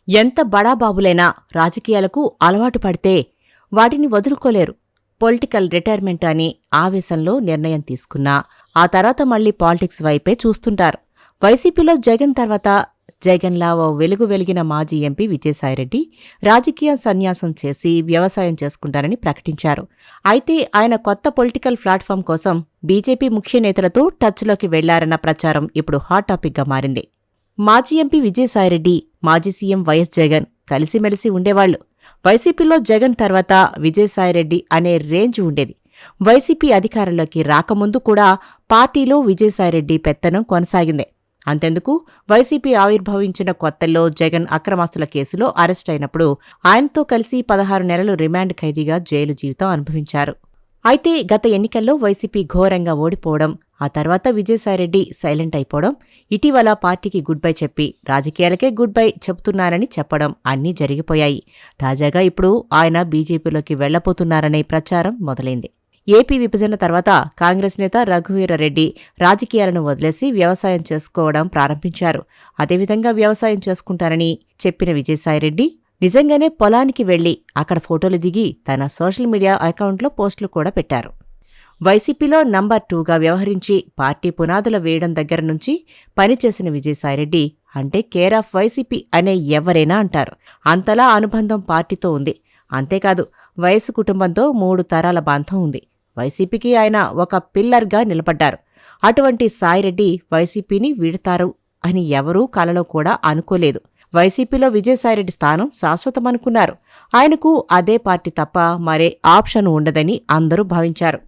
ఎంత బడాబాబులైనా రాజకీయాలకు అలవాటు పడితే వాటిని వదులుకోలేరు. పొలిటికల్ రిటైర్మెంట్ అని ఆవేశంలో నిర్ణయం తీసుకున్నా ఆ తర్వాత మళ్లీ పాలిటిక్స్ వైపే చూస్తుంటారు. వైసీపీలో జగన్ తర్వాత జగన్లా ఓ వెలుగు వెలిగిన మాజీ ఎంపీ విజయసాయిరెడ్డి రాజకీయ సన్యాసం చేసి వ్యవసాయం చేసుకుంటారని ప్రకటించారు. అయితే ఆయన కొత్త పొలిటికల్ ప్లాట్ఫామ్ కోసం బీజేపీ ముఖ్య నేతలతో టచ్లోకి వెళ్లారన్న ప్రచారం ఇప్పుడు హాట్ టాపిక్గా మారింది. మాజీ ఎంపీ విజయసాయిరెడ్డి, మాజీ సీఎం వైఎస్ జగన్ కలిసిమెలిసి ఉండేవాళ్లు. వైసీపీలో జగన్ తర్వాత విజయసాయిరెడ్డి అనే రేంజ్ ఉండేది. వైసీపీ అధికారంలోకి రాకముందు కూడా పార్టీలో విజయసాయిరెడ్డి పెత్తనం కొనసాగిందే. అంతెందుకు, వైసీపీ ఆవిర్భవించిన కొత్తల్లో జగన్ అక్రమాస్తుల కేసులో అరెస్ట్ అయినప్పుడు ఆయనతో కలిసి 16 నెలలు రిమాండ్ ఖైదీగా జైలు జీవితం అనుభవించారు. అయితే గత ఎన్నికల్లో వైసీపీ ఘోరంగా ఓడిపోవడం, ఆ తర్వాత విజయసాయిరెడ్డి సైలెంట్ అయిపోవడం, ఇటీవల పార్టీకి గుడ్ బై చెప్పి రాజకీయాలకే గుడ్ బై చెబుతున్నారని చెప్పడం అన్నీ జరిగిపోయాయి. తాజాగా ఇప్పుడు ఆయన బీజేపీలోకి వెళ్లబోతున్నారనే ప్రచారం మొదలైంది. ఏపీ విభజన తర్వాత కాంగ్రెస్ నేత రఘువీరారెడ్డి రాజకీయాలను వదిలేసి వ్యవసాయం చేసుకోవడం ప్రారంభించారు. అదేవిధంగా వ్యవసాయం చేసుకుంటారని చెప్పిన విజయసాయిరెడ్డి నిజంగానే పొలానికి వెళ్లి అక్కడ ఫోటోలు దిగి తన సోషల్ మీడియా అకౌంట్లో పోస్టులు కూడా పెట్టారు. వైసీపీలో నంబర్ 2గా వ్యవహరించి పార్టీ పునాదుల వేయడం దగ్గర నుంచి పనిచేసిన విజయసాయిరెడ్డి అంటే కేర్ ఆఫ్ వైసీపీ అనే ఎవరైనా అంటారు. అంతలా అనుబంధం పార్టీతో ఉంది. అంతేకాదు, వయసు కుటుంబంతో 3 తరాల బంధం ఉంది. వైసీపీకి ఆయన ఒక పిల్లర్గా నిలబడ్డారు. అటువంటి సాయిరెడ్డి వైసీపీని వీడతారు అని ఎవరూ కలలో కూడా అనుకోలేదు. వైసీపీలో విజయసాయిరెడ్డి స్థానం శాశ్వతమనుకున్నారు. ఆయనకు అదే పార్టీ తప్ప మరే ఆప్షన్ ఉండదని అందరూ భావించారు.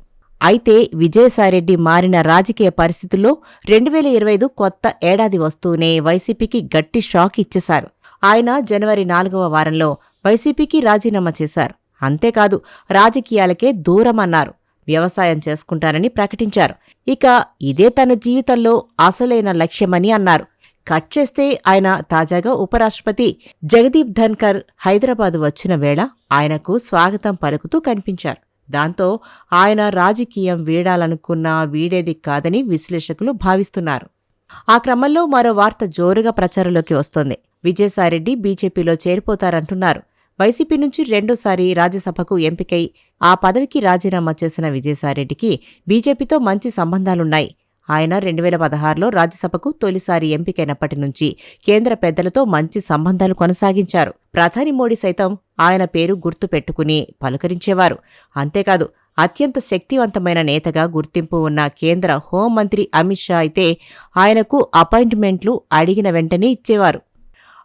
అయితే విజయసాయిరెడ్డి మారిన రాజకీయ పరిస్థితుల్లో 2025 కొత్త ఏడాది వస్తూనే వైసీపీకి గట్టి షాక్ ఇచ్చేశారు. ఆయన జనవరి 4వ వారంలో వైసీపీకి రాజీనామా చేశారు. అంతేకాదు, రాజకీయాలకే దూరమన్నారు. వ్యవసాయం చేసుకుంటారని ప్రకటించారు. ఇక ఇదే తన జీవితంలో అసలైన లక్ష్యమని అన్నారు. కట్ చేస్తే ఆయన తాజాగా ఉపరాష్ట్రపతి జగదీప్ ధన్కర్ హైదరాబాద్ వచ్చిన వేళ ఆయనకు స్వాగతం పలుకుతూ కనిపించారు. దాంతో ఆయన రాజకీయం వీడాలనుకున్నా వీడేది కాదని విశ్లేషకులు భావిస్తున్నారు. ఆ క్రమంలో మరో వార్త జోరుగా ప్రచారంలోకి వస్తోంది. విజయసాయిరెడ్డి బీజేపీలో చేరిపోతారంటున్నారు. వైసీపీ నుంచి రెండోసారి రాజ్యసభకు ఎంపికై ఆ పదవికి రాజీనామా చేసిన విజయసాయిరెడ్డికి బీజేపీతో మంచి సంబంధాలున్నాయి. ఆయన 2016లో రాజ్యసభకు తొలిసారి ఎంపికైనప్పటి నుంచి కేంద్ర పెద్దలతో మంచి సంబంధాలు కొనసాగించారు. ప్రధాని మోడీ సైతం ఆయన పేరు గుర్తు పెట్టుకుని పలుకరించేవారు. అంతేకాదు, అత్యంత శక్తివంతమైన నేతగా గుర్తింపు ఉన్న కేంద్ర హోంమంత్రి అమిత్ షా అయితే ఆయనకు అపాయింట్మెంట్లు అడిగిన వెంటనే ఇచ్చేవారు.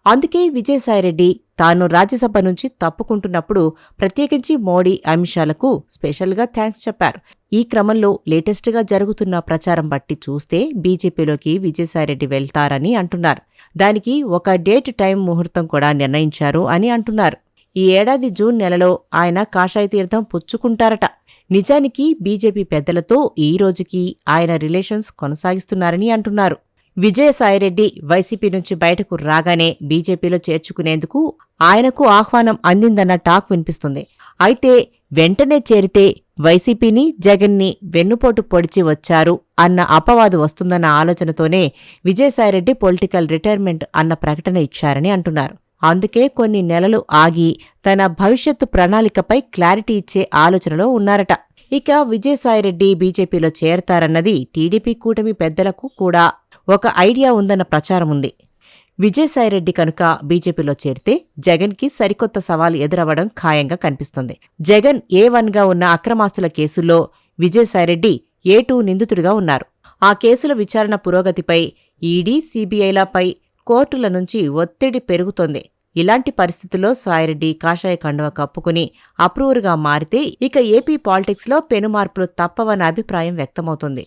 అందుకే విజయసాయిరెడ్డి తాను రాజ్యసభ నుంచి తప్పుకుంటున్నప్పుడు ప్రత్యేకించి మోడీ, అమిత్ షాలకు స్పెషల్గా థ్యాంక్స్ చెప్పారు. ఈ క్రమంలో లేటెస్ట్గా జరుగుతున్న ప్రచారం బట్టి చూస్తే బీజేపీలోకి విజయసాయిరెడ్డి వెళ్తారని అంటున్నారు. దానికి ఒక డేట్, టైం, ముహూర్తం కూడా నిర్ణయించారు అని అంటున్నారు. ఈ ఏడాది జూన్ నెలలో ఆయన కాషాయ తీర్థం పుచ్చుకుంటారట. నిజానికి బీజేపీ పెద్దలతో ఈ రోజుకి ఆయన రిలేషన్స్ కొనసాగిస్తున్నారని అంటున్నారు. విజయసాయిరెడ్డి వైసీపీ నుంచి బయటకు రాగానే బీజేపీలో చేర్చుకునేందుకు ఆయనకు ఆహ్వానం అందిందన్న టాక్ వినిపిస్తుంది. అయితే వెంటనే చేరితే వైసీపీని, జగన్ని వెన్నుపోటు పొడిచి వచ్చారు అన్న అపవాదు వస్తుందన్న ఆలోచనతోనే విజయసాయిరెడ్డి పొలిటికల్ రిటైర్మెంట్ అన్న ప్రకటన ఇచ్చారని అంటున్నారు. అందుకే కొన్ని నెలలు ఆగి తన భవిష్యత్తు ప్రణాళికపై క్లారిటీ ఇచ్చే ఆలోచనలో ఉన్నారట. ఇక విజయసాయిరెడ్డి బీజేపీలో చేరతారన్నది టీడీపీ కూటమి పెద్దలకు కూడా ఒక ఐడియా ఉందన్న ప్రచారం ఉంది. విజయసాయిరెడ్డి కనుక బీజేపీలో చేరితే జగన్కి సరికొత్త సవాల్ ఎదురవ్వడం ఖాయంగా కనిపిస్తుంది. జగన్ A1గా ఉన్న అక్రమాస్తుల కేసుల్లో విజయసాయిరెడ్డి A2 నిందితుడిగా ఉన్నారు. ఆ కేసుల విచారణ పురోగతిపై ఈడీ, సీబీఐలపై కోర్టుల నుంచి ఒత్తిడి పెరుగుతోంది. ఇలాంటి పరిస్థితుల్లో సాయిరెడ్డి కాషాయ కండువా కప్పుకుని అప్రూవర్గా మారితే ఇక ఏపీ పాలిటిక్స్లో పెనుమార్పులు తప్పవన్న అభిప్రాయం వ్యక్తమవుతోంది.